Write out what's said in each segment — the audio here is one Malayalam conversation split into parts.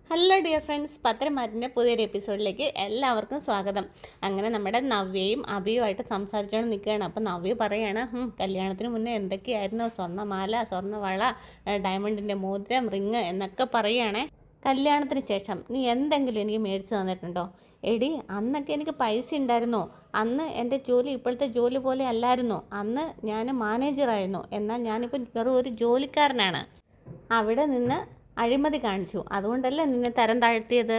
ഹലോ ഡിയർ ഫ്രണ്ട്സ്, പത്രമാറ്റിൻ്റെ പുതിയൊരു എപ്പിസോഡിലേക്ക് എല്ലാവർക്കും സ്വാഗതം. അങ്ങനെ നമ്മുടെ നവ്യയും അഭിയുമായിട്ട് സംസാരിച്ചുകൊണ്ട് നിൽക്കുകയാണ്. അപ്പോൾ നവ്യ പറയുകയാണ്, കല്യാണത്തിന് മുന്നേ എന്തൊക്കെയായിരുന്നു, സ്വർണ്ണമാല, സ്വർണ്ണവള, ഡയമണ്ടിൻ്റെ മോതിരം, റിങ് എന്നൊക്കെ പറയുകയാണേ. കല്യാണത്തിന് ശേഷം നീ എന്തെങ്കിലും എനിക്ക് മേടിച്ച് തന്നിട്ടുണ്ടോ? എടി, അന്നൊക്കെ എനിക്ക് പൈസ ഉണ്ടായിരുന്നു. അന്ന് എൻ്റെ ജോലി ഇപ്പോഴത്തെ ജോലി പോലെ അല്ലായിരുന്നു. അന്ന് ഞാൻ മാനേജറായിരുന്നു. എന്നാൽ ഞാനിപ്പോൾ വെറും ഒരു ജോലിക്കാരനാണ്. അവിടെ നിന്ന് അഴിമതി കാണിച്ചു, അതുകൊണ്ടല്ലേ നിന്നെ തരം താഴ്ത്തിയത്.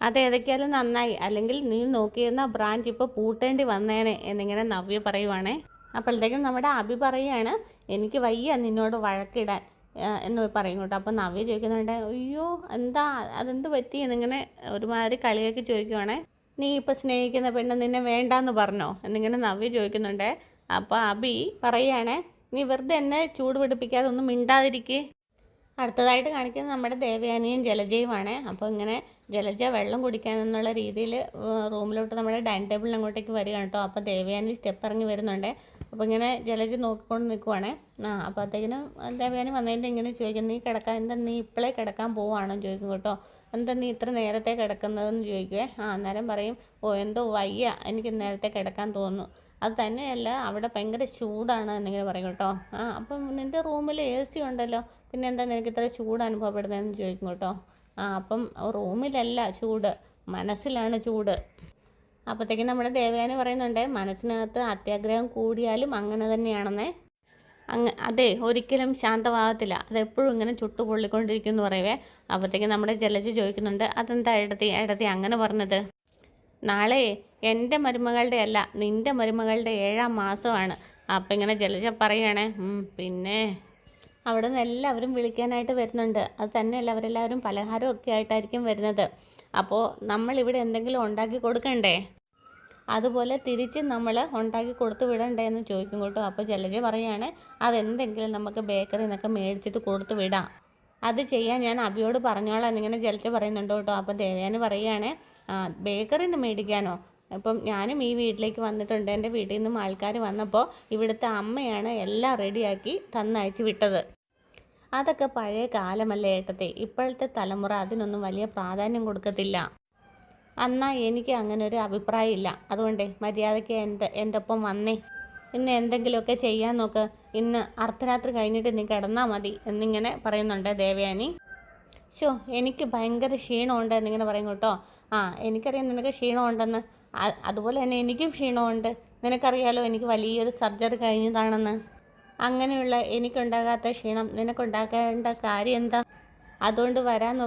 അതേതൊക്കെയാലും നന്നായി, അല്ലെങ്കിൽ നീ നോക്കിയിരുന്ന ബ്രാഞ്ച് ഇപ്പോൾ പൂട്ടേണ്ടി വന്നേനെ എന്നിങ്ങനെ നവ്യ പറയുവാണേ. അപ്പോഴത്തേക്കും നമ്മുടെ അഭി പറയുകയാണ്, എനിക്ക് വയ്യ നിന്നോട് വഴക്കിടാൻ എന്ന് പറയും കേട്ടോ. അപ്പോൾ നവ്യ ചോദിക്കുന്നുണ്ട്, അയ്യോ എന്താ, അതെന്ത് പറ്റി എന്നിങ്ങനെ ഒരുമാതിരി കളിയൊക്കെ ചോദിക്കുവാണേ. നീ ഇപ്പോൾ സ്നേഹിക്കുന്ന പെണ്ണ് നിന്നെ വേണ്ടാന്ന് പറഞ്ഞോ എന്നിങ്ങനെ നവ്യ ചോദിക്കുന്നുണ്ട്. അപ്പോൾ അഭി പറയുകയാണ്, നീ വെറുതെ എന്നെ ചൂട് പിടിപ്പിക്കാതെ ഒന്നും മിണ്ടാതിരിക്കേ. അടുത്തതായിട്ട് കാണിക്കുന്നത് നമ്മുടെ ദേവയാനിയും ജലജയുമാണ്. അപ്പോൾ ഇങ്ങനെ ജലജ വെള്ളം കുടിക്കാനെന്നുള്ള രീതിയിൽ റൂമിലോട്ട് നമ്മുടെ ഡൈനിങ് ടേബിളിന് അങ്ങോട്ടേക്ക് വരികയാണ് കേട്ടോ. അപ്പോൾ ദേവയാനി സ്റ്റെപ്പ് ഇറങ്ങി വരുന്നുണ്ട്. അപ്പോൾ ഇങ്ങനെ ജലജ നോക്കിക്കൊണ്ട് നിൽക്കുവാണേ. അപ്പോഴത്തേക്കിനും ദേവയാനി വന്നതിൻ്റെ ഇങ്ങനെ ചോദിക്കും, നീ കിടക്കാൻ എന്താ, നീ ഇപ്പോഴേ കിടക്കാൻ പോവുകയാണോ ചോദിക്കും കേട്ടോ. എന്താ നീ ഇത്ര നേരത്തെ കിടക്കുന്നതെന്ന് ചോദിക്കുവേ. അന്നേരം പറയും, എന്തോ വയ്യ, എനിക്ക് നേരത്തെ കിടക്കാൻ തോന്നുന്നു. അത് തന്നെയല്ല, അവിടെ ഭയങ്കര ചൂടാണ് എന്നിങ്ങനെ പറയും കേട്ടോ. അപ്പം നിൻ്റെ റൂമിൽ AC ഉണ്ടല്ലോ, പിന്നെ എന്താ നിനക്ക് ഇത്ര ചൂട് അനുഭവപ്പെടുന്നതെന്ന് ചോദിക്കും കേട്ടോ. അപ്പം റൂമിലല്ല ചൂട്, മനസ്സിലാണ് ചൂട്. അപ്പോഴത്തേക്കും നമ്മുടെ ദേവയാനി പറയുന്നുണ്ട്, മനസ്സിനകത്ത് അത്യാഗ്രഹം കൂടിയാലും അങ്ങനെ തന്നെയാണെന്നേ. അതെ, ഒരിക്കലും ശാന്തമാകത്തില്ല, അതെപ്പോഴും ഇങ്ങനെ ചുട്ടു പൊള്ളിക്കൊണ്ടിരിക്കും എന്ന് പറയുവേ. അപ്പോഴത്തേക്കും നമ്മുടെ ജലജ ചോദിക്കുന്നുണ്ട്, അതെന്താ എടത്തി അങ്ങനെ പറഞ്ഞത്? നാളെ എൻ്റെ മരുമകളുടെ അല്ല, നിൻ്റെ മരുമകളുടെ 7ാം മാസമാണ്. അപ്പം ഇങ്ങനെ ജലജ പറയുകയാണേ. പിന്നെ അവിടെ നിന്ന് എല്ലാവരും വിളിക്കാനായിട്ട് വരുന്നുണ്ട്. അത് തന്നെയല്ല, അവരെല്ലാവരും പലഹാരമൊക്കെ ആയിട്ടായിരിക്കും വരുന്നത്. അപ്പോൾ നമ്മളിവിടെ എന്തെങ്കിലും ഉണ്ടാക്കി കൊടുക്കണ്ടേ, അതുപോലെ തിരിച്ച് നമ്മൾ ഉണ്ടാക്കി കൊടുത്തു വിടണ്ടേ എന്ന് ചോദിക്കും കേട്ടോ. അപ്പോൾ ജലജ പറയുകയാണ്, അതെന്തെങ്കിലും നമുക്ക് ബേക്കറിയിൽ നിന്നൊക്കെ മേടിച്ചിട്ട് കൊടുത്തു വിടാം, അത് ചെയ്യാൻ ഞാൻ അഭിയോട് പറഞ്ഞോളാം എന്നിങ്ങനെ ജലജ പറയുന്നുണ്ട് കേട്ടോ. അപ്പോൾ ദേവയാനി പറയുകയാണ്, ബേക്കറിയിൽ നിന്ന് മേടിക്കാനോ? ഇപ്പം ഞാനും ഈ വീട്ടിലേക്ക് വന്നിട്ടുണ്ട്. എൻ്റെ വീട്ടിൽ നിന്നും ആൾക്കാർ വന്നപ്പോൾ ഇവിടുത്തെ അമ്മയാണ് എല്ലാം റെഡിയാക്കി തന്നയച്ച് വിട്ടത്. അതൊക്കെ പഴയ കാലമല്ലേ ഏട്ടത്തെ, ഇപ്പോഴത്തെ തലമുറ അതിനൊന്നും വലിയ പ്രാധാന്യം കൊടുക്കത്തില്ല. എന്നാൽ എനിക്ക് അങ്ങനെ ഒരു അഭിപ്രായം ഇല്ല. അതുകൊണ്ട് മര്യാദയ്ക്ക് എൻ്റെ ഒപ്പം വന്നേ, ഇന്ന് എന്തെങ്കിലുമൊക്കെ ചെയ്യാൻ നോക്ക്, ഇന്ന് അർദ്ധരാത്രി കഴിഞ്ഞിട്ട് നീ കിടന്നാൽ മതി എന്നിങ്ങനെ പറയുന്നുണ്ട് ദേവയാനി. എനിക്ക് ഭയങ്കര ക്ഷീണമുണ്ട് എന്നിങ്ങനെ പറയും കേട്ടോ. എനിക്കറിയാം നിനക്ക് ക്ഷീണമുണ്ടെന്ന്, അതുപോലെ തന്നെ എനിക്കും ക്ഷീണമുണ്ട്. നിനക്കറിയാലോ എനിക്ക് വലിയൊരു സർജറി കഴിഞ്ഞതാണെന്ന്. അങ്ങനെയുള്ള എനിക്കുണ്ടാകാത്ത ക്ഷീണം നിനക്കുണ്ടാക്കേണ്ട കാര്യം എന്താ? അതുകൊണ്ട് വരാൻ